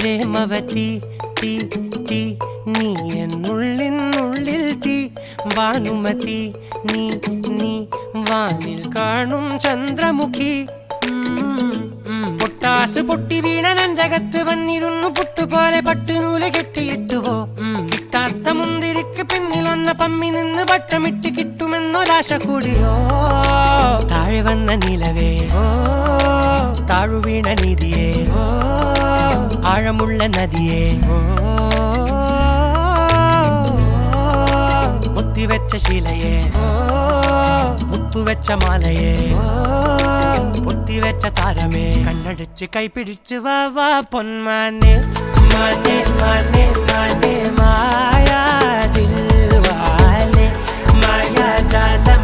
പ്രേമവതി തീ തീ നീ എന്നുള്ളിൽ തീ ഭാനുമതി നീ നീ വാനിൽ കാണും ചന്ദ്രമുഖി പൊട്ടാസ് പൊട്ടി വീണ നഞ്ചകത്ത് വന്നിരുന്നു പുട്ടുപോലെ പട്ടുനൂല് കെട്ടിയിട്ടുവോ കിട്ടാത്ത മുന്തിരിക്ക് പിന്നിലൊന്ന പമ്മി നിന്ന് വട്ടമിട്ട് കിട്ടുമെന്നൊരാശ കൂടിയോ താഴെ വന്ന നിലവേ ഓ താഴു വീണ നിധിയേ ഓ ആഴമുള്ള നദിയേ ഓ കൊത്തിവെച്ച ശിലയേ ഓ മുത്തുവെച്ച മാലയേ ഓ പൊത്തിവെച്ച താരമേ കണ്ണടിച്ച് കൈപിടിച്ച് വാ വാ പൊന്മാനെ മാനെ മാനെ മാനെ മായാ ദിൽവാലെ മായാ ജാലം